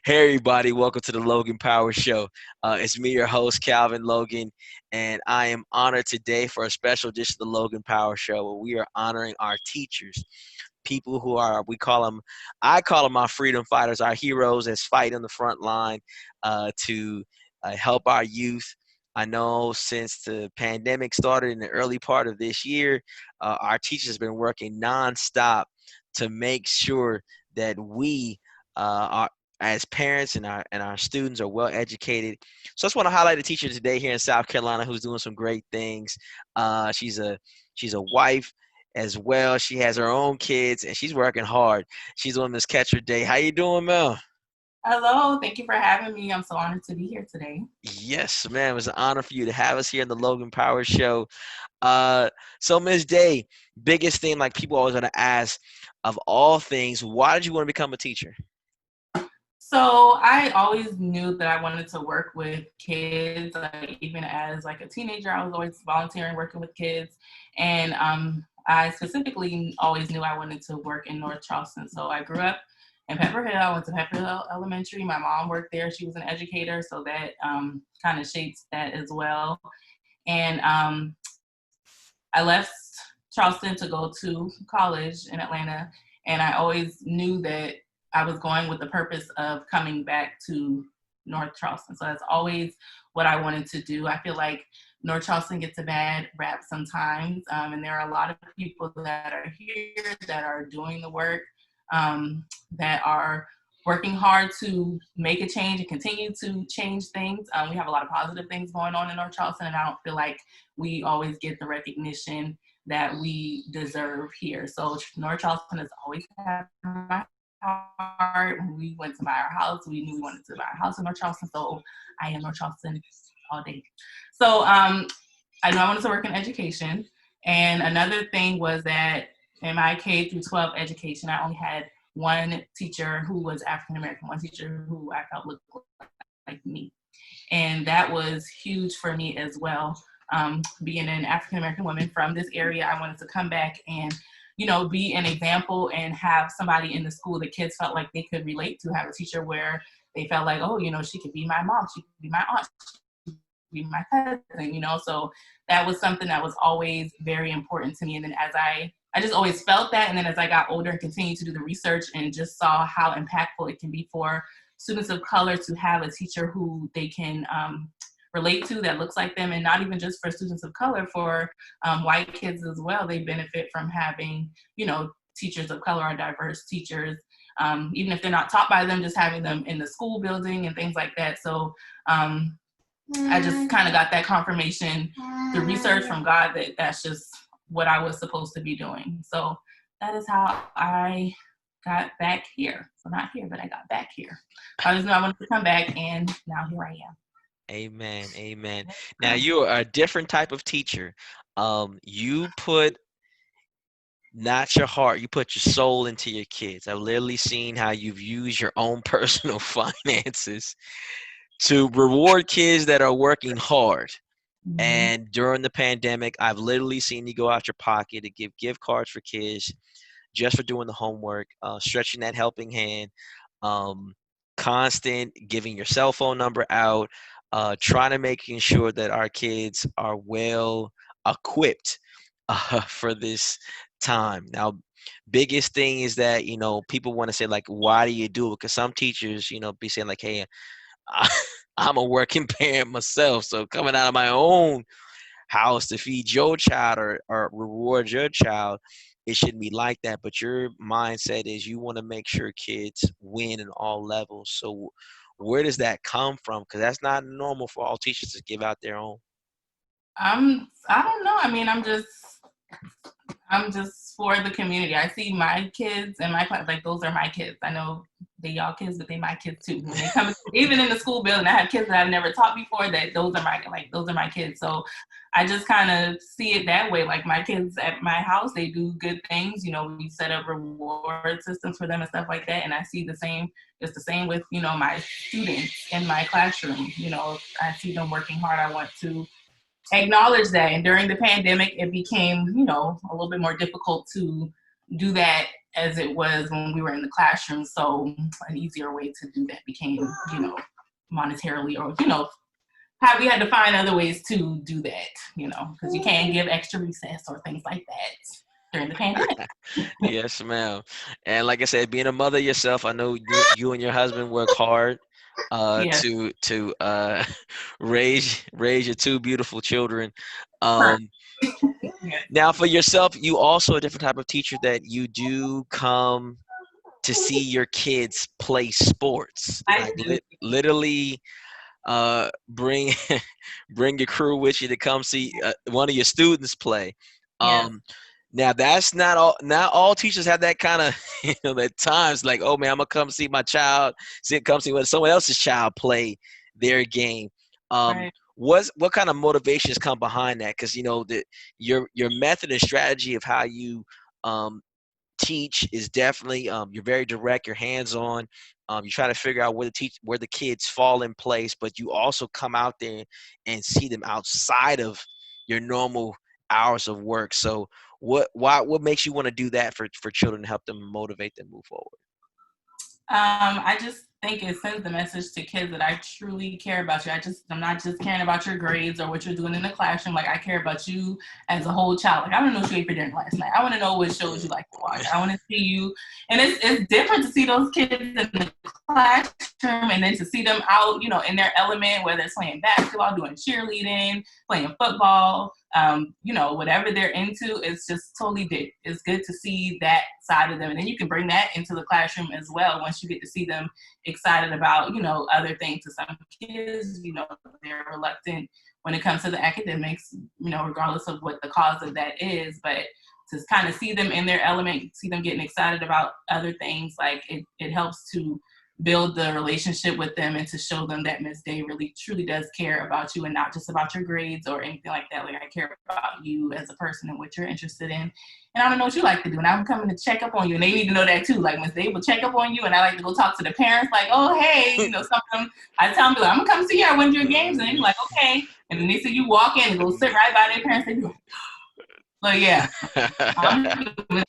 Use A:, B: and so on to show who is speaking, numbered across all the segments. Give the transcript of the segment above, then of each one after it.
A: Hey everybody, welcome to the Logan Power Show. It's me, your host, Calvin Logan, and I am honored today for a special edition of the Logan Power Show where we are honoring our teachers, people who are, I call them our freedom fighters, our heroes that's fight on the front line to help our youth. I know since the pandemic started in the early part of this year, our teachers have been working nonstop to make sure that we are as parents and our students are well educated. So I just want to highlight a teacher today here in South Carolina who's doing some great things. She's a wife as well. She has her own kids and she's working hard. She's on Miss Keturah Day. How you doing, Mel?
B: Hello, thank you for having me. I'm so honored to be here today.
A: Yes, man. It was an honor for you to have us here in the Logan Power Show. Uh, so Miss Day, biggest thing like people always want to ask, of all things, why did you want to become a teacher?
B: So I always knew that I wanted to work with kids. Even as like a teenager, I was always volunteering, working with kids, and I specifically always knew I wanted to work in North Charleston. So I grew up in Pepper Hill. I went to Pepper Hill Elementary. My mom worked there. She was an educator, so that kind of shapes that as well. And I left Charleston to go to college in Atlanta, and I always knew that I was going with the purpose of coming back to North Charleston. So that's always what I wanted to do. I feel like North Charleston gets a bad rap sometimes, and there are a lot of people that are here that are doing the work, that are working hard to make a change and continue to change things. We have a lot of positive things going on in North Charleston, and I don't feel like we always get the recognition that we deserve here. So North Charleston has always had my heart. When we went to buy our house, we knew we wanted to buy a house in North Charleston. So I am North Charleston all day. So I knew I wanted to work in education. And another thing was that in my K through 12 education, I only had one teacher who was African American, one teacher who I felt looked like me. And that was huge for me as well. Being an African American woman from this area, I wanted to come back and be an example and have somebody in the school that kids felt like they could relate to, have a teacher where they felt like, oh, she could be my mom, she could be my aunt, she could be my cousin. So that was something that was always very important to me. And then as I just always felt that. And then as I got older and continued to do the research and just saw how impactful it can be for students of color to have a teacher who they can relate to that looks like them, and not even just for students of color, for white kids as well. They benefit from having, teachers of color or diverse teachers, even if they're not taught by them, just having them in the school building and things like that. So I just kind of got that confirmation through research from God that that's just what I was supposed to be doing. So that is how I got back here. So not here, but I got back here. I just knew I wanted to come back, and now here I am.
A: Amen. Amen. Now you are a different type of teacher. You put not your heart, you put your soul into your kids. I've literally seen how you've used your own personal finances to reward kids that are working hard.
B: Mhm.
A: And during the pandemic, I've literally seen you go out your pocket to give gift cards for kids just for doing the homework, stretching that helping hand, um, constant giving your cell phone number out, trying to making sure that our kids are well equipped for this time. Now, biggest thing is that people want to say like, why do you do it? Because some teachers, be saying like, hey, I, I'm a working parent myself, so coming out of my own house to feed your child or reward your child, it shouldn't be like that. But your mindset is you want to make sure kids win in all levels. So where does that come from? Because that's not normal for all teachers to give out their own.
B: I don't know. I mean, I'm just for the community. I see my kids and my class, like those are my kids. I know they y'all kids, but they my kids too. When they come, even in the school building, I have kids that I've never taught before. That those are my kids. So I just kind of see it that way. Like my kids at my house, they do good things. We set up reward systems for them and stuff like that. And I see the same, just the same with my students in my classroom. I see them working hard. I want to acknowledge that. And during the pandemic, it became, a little bit more difficult to do that as it was when we were in the classroom. So an easier way to do that became, monetarily, or, how we had to find other ways to do that, because you can't give extra recess or things like that during the pandemic.
A: Yes, ma'am. And like I said, being a mother yourself, I know you and your husband work hard
B: Yes.
A: to raise your two beautiful children.
B: Correct.
A: Um,
B: Yes.
A: Now for yourself, you also a different type of teacher that you do come to see your kids play sports.
B: I
A: Like
B: do.
A: literally bring bring your crew with you to come see one of your students play.
B: Yes.
A: Um, Now that's not all. Not all teachers have that kind of at times like, oh man, I'm gonna come see my child, come see when someone else's child play their game. Um,
B: Right.
A: what kind of motivations come behind that? Because your method and strategy of how you um, teach is definitely you're very direct, you're hands on. You try to figure out where the kids fall in place, but you also come out there and see them outside of your normal hours of work. So what makes you want to do that for children to help them motivate them move forward?
B: I just think it sends the message to kids that I truly care about you. I'm not just caring about your grades or what you're doing in the classroom. Like, I care about you as a whole child. Like, I want to know what you ate for dinner last night. I want to know what shows you like to watch. I want to see you. And it's different to see those kids in the classroom and then to see them out, in their element, whether it's playing basketball, doing cheerleading, playing football, whatever they're into. It's just totally good. It's good to see that side of them. And then you can bring that into the classroom as well once you get to see them excited about, other things. To some kids, they're reluctant when it comes to the academics, regardless of what the cause of that is. But to kind of see them in their element, see them getting excited about other things, like it helps to build the relationship with them and to show them that Miss Day really truly does care about you and not just about your grades or anything like that. Like, I care about you as a person and what you're interested in. And I don't know what you like to do. And I'm coming to check up on you. And they need to know that too. Like, Miss Day will check up on you. And I like to go talk to the parents, like, oh, hey, some of them, I tell them, like, I'm going to come see you at one of your games. And they're like, okay. And then they see you walk in and go sit right by their parents. They be like, so yeah, I'm coming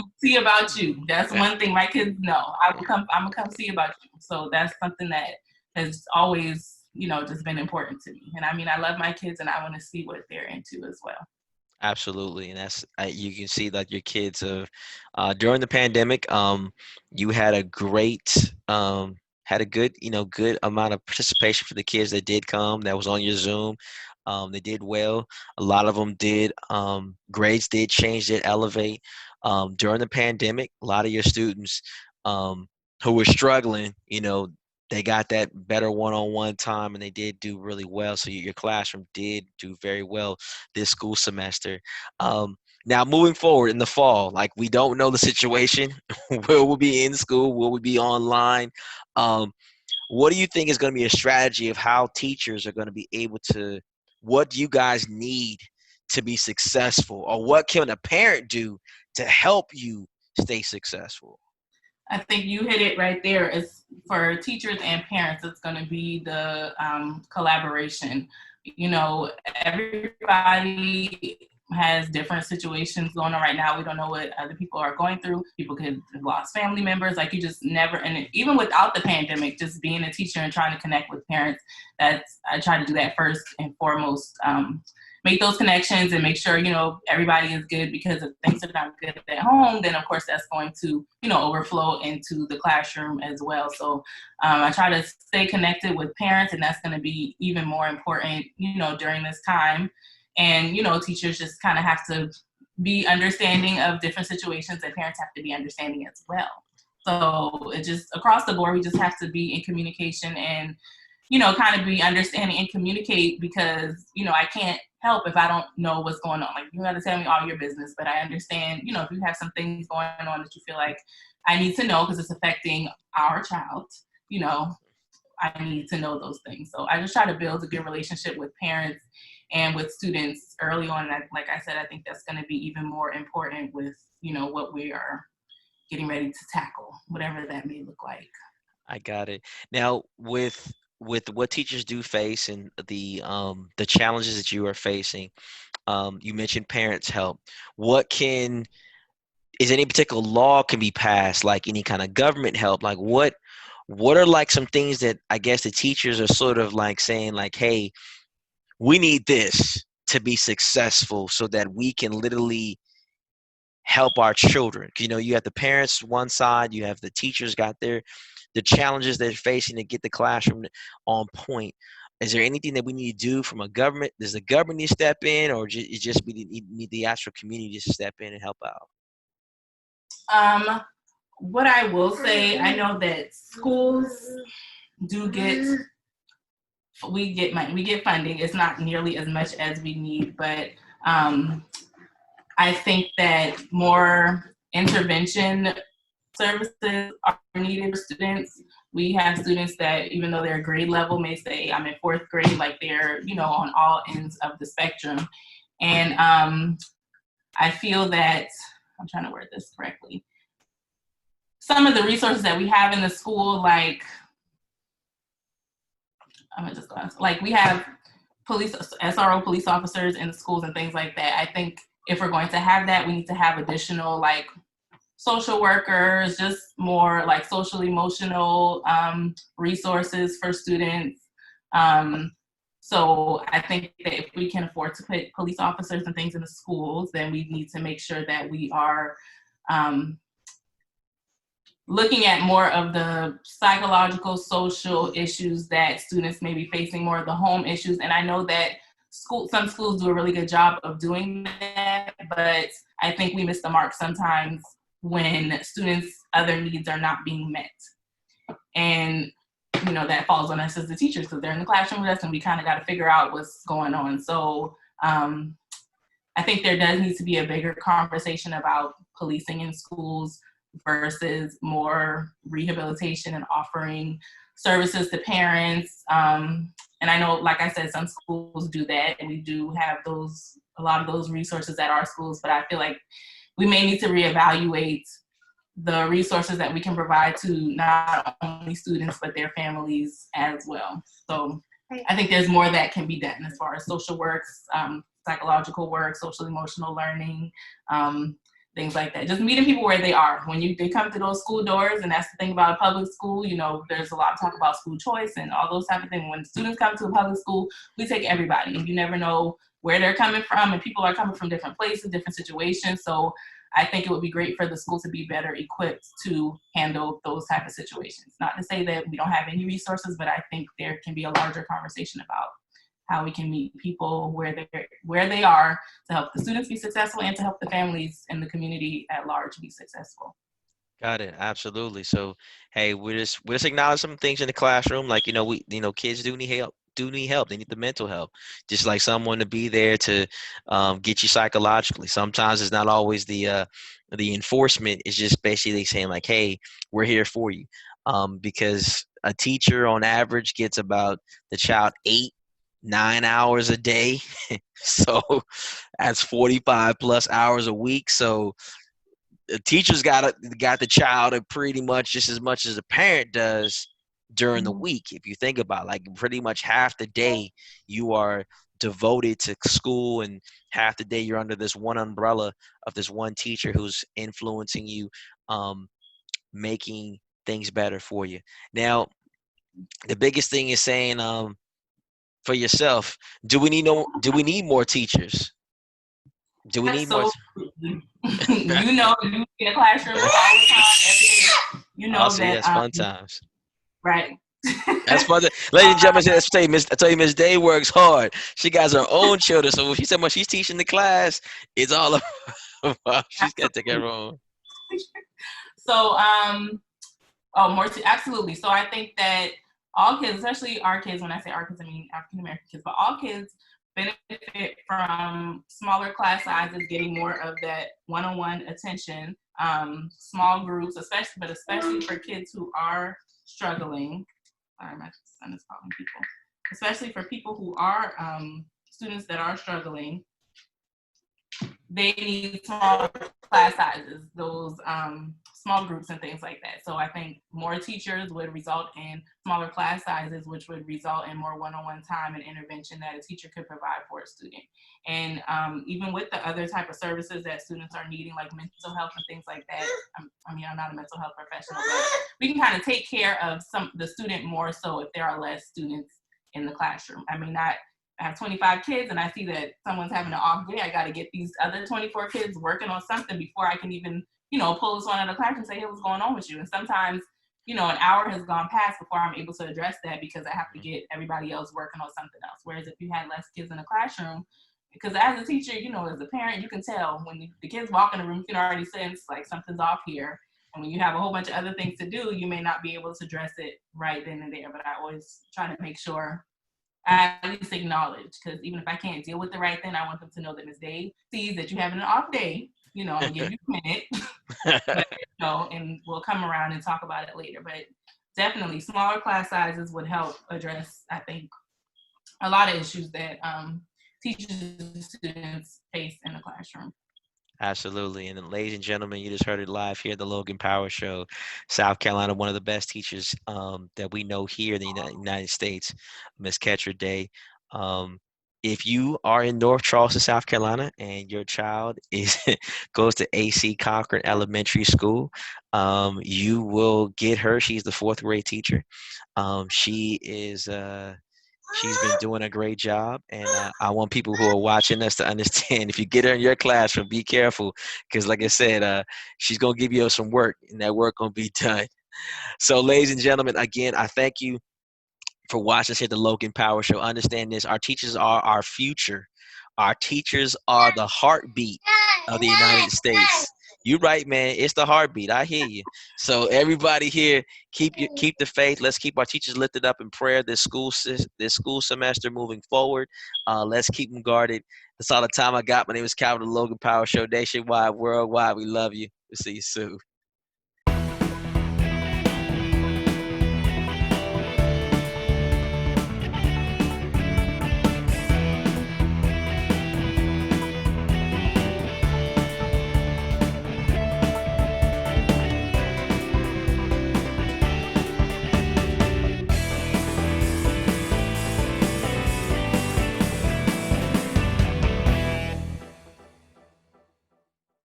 B: to see about you. That's one thing my kids know. I'm gonna come see about you. So that's something that has always, just been important to me. And I mean, I love my kids and I want to see what they're into as well.
A: Absolutely, and that's you can see that your kids have during the pandemic. You had a great had a good good amount of participation for the kids that did come. That was on your Zoom. They did well. A lot of them did. Grades did change, did elevate during the pandemic. A lot of your students who were struggling, they got that better one-on-one time, and they did do really well. So your classroom did do very well this school semester. Now moving forward in the fall, like we don't know the situation. Will we be in school? Will we be online? Um, what do you think is going to be a strategy of how teachers are going to be able to? What do you guys need to be successful, or what can a parent do to help you stay successful?
B: I think you hit it right there. It's for teachers and parents. It's going to be the collaboration. Everybody has different situations going on right now. We don't know what other people are going through. People could have lost family members. Like, you just never, and even without the pandemic, just being a teacher and trying to connect with parents, I try to do that first and foremost. Make those connections and make sure, everybody is good, because if things are not good at home, then of course that's going to, overflow into the classroom as well. So I try to stay connected with parents, and that's going to be even more important, during this time. And, teachers just kind of have to be understanding of different situations, and parents have to be understanding as well. So it just across the board, we just have to be in communication and, kind of be understanding and communicate, because, I can't help if I don't know what's going on. Like, you got to tell me all your business, but I understand, if you have some things going on that you feel like I need to know because it's affecting our child, I need to know those things. So I just try to build a good relationship with parents and with students early on. Like I said, I think that's going to be even more important with, what we are getting ready to tackle, whatever that may look like.
A: I got it. Now, with what teachers do face and the challenges that you are facing, you mentioned parents help. What can is any particular law can be passed, like any kind of government help? Like what are like some things that I guess the teachers are sort of like saying like, hey, we need this to be successful so that we can literally help our children. You know, you have the parents one side, you have the teachers got the challenges they're facing to get the classroom on point. Is there anything that we need to do from a government? Does the government need to step in, or it just we need the actual community to step in and help out?
B: What I will say, I know that schools do get we get money, we get funding. It's not nearly as much as we need, but I think that more intervention services are needed for students. We have students that, even though they're grade level, may say, I'm in fourth grade, like they're, on all ends of the spectrum. And I feel that, I'm trying to word this correctly, some of the resources that we have in the school, like, I'm gonna just go ask, like we have police, SRO police officers in the schools and things like that. I think if we're going to have that, we need to have additional like social workers, just more like social emotional resources for students. So I think that if we can afford to put police officers and things in the schools, then we need to make sure that we are looking at more of the psychological, social issues that students may be facing, more of the home issues. And I know that some schools do a really good job of doing that, but I think we miss the mark sometimes when students' other needs are not being met. And, that falls on us as the teachers because they're in the classroom with us and we kind of got to figure out what's going on. So I think there does need to be a bigger conversation about policing in schools versus more rehabilitation and offering services to parents. And I know, like I said, some schools do that, and we do have a lot of those resources at our schools, but I feel like we may need to reevaluate the resources that we can provide to not only students, but their families as well. So I think there's more that can be done as far as social works, psychological work, social emotional learning, things like that. Just meeting people where they are. When they come to those school doors, and that's the thing about a public school, there's a lot of talk about school choice and all those type of things. When students come to a public school, we take everybody, and you never know where they're coming from, and people are coming from different places, different situations. So I think it would be great for the school to be better equipped to handle those type of situations. Not to say that we don't have any resources, but I think there can be a larger conversation about how we can meet people where they are to help the students be successful and to help the families and the community at large be successful.
A: Got it. Absolutely. So, hey, we just acknowledge some things in the classroom, like kids do need help. Do need help. They need the mental help, just like someone to be there to get you psychologically. Sometimes it's not always the enforcement. It's just basically saying like, hey, we're here for you, because a teacher on average gets about the child 8-9 hours a day, so that's 45 plus hours a week. So the teacher's got the child pretty much just as much as a parent does during the week. If you think about it, like pretty much half the day you are devoted to school, and half the day you're under this one umbrella of this one teacher who's influencing you, making things better for you. Now, the biggest thing is saying for yourself, do we need more teachers? Do we need more?
B: Absolutely. You in a classroom all the time, every day.
A: Also,
B: That
A: yes, fun times.
B: right.
A: That's fun. Ladies and gentlemen, I tell you, Miss Day works hard. She got her own children, so when she said when she's teaching the class, it's all about she's got to take care of her own.
B: So, absolutely. So I think that all kids, especially our kids, when I say our kids, I mean African American kids, but all kids benefit from smaller class sizes, getting more of that one-on-one attention, small groups, especially for kids who are struggling. Sorry, my son is calling people. Especially for people who are students that are struggling, they need small class sizes. Those small groups and things like that. So I think more teachers would result in smaller class sizes, which would result in more one-on-one time and intervention that a teacher could provide for a student. And even with the other type of services that students are needing, like mental health and things like that, I'm not a mental health professional, but we can kind of take care of the student more so if there are less students in the classroom. I mean, I have 25 kids and I see that someone's having an off day, I got to get these other 24 kids working on something before I can even, pull this one out of the class and say, hey, what's going on with you? And sometimes, an hour has gone past before I'm able to address that because I have to get everybody else working on something else. Whereas if you had less kids in the classroom, because as a teacher, as a parent, you can tell when the kids walk in the room, you can already sense like something's off here. And when you have a whole bunch of other things to do, you may not be able to address it right then and there. But I always try to make sure I at least acknowledge, because even if I can't deal with it right then, I want them to know that Ms. Dave sees that you're having an off day. I'm gonna give you a minute, but, and we'll come around and talk about it later. But definitely, smaller class sizes would help address, I think, a lot of issues that teachers and students face in the classroom.
A: Absolutely. And then, ladies and gentlemen, you just heard it live here at the Logan Power Show. South Carolina, one of the best teachers that we know here in the United States, Miss Keturah Day. If you are in North Charleston, South Carolina, and your child is goes to AC Corcoran Elementary School, you will get her. She's the fourth grade teacher. She is she's been doing a great job, and I want people who are watching us to understand, if you get her in your classroom, be careful, because like I said, she's going to give you some work, and that work going to be done. So, ladies and gentlemen, again, I thank you for watching us here at the Logan Power Show. Understand this: our teachers are our future. Our teachers are the heartbeat of the United States. You're right, man. It's the heartbeat. I hear you. So everybody here, keep the faith. Let's keep our teachers lifted up in prayer this school semester moving forward. Let's keep them guarded. That's all the time I got. My name is Calvin, the Logan Power Show, nationwide, worldwide. We love you. We'll see you soon.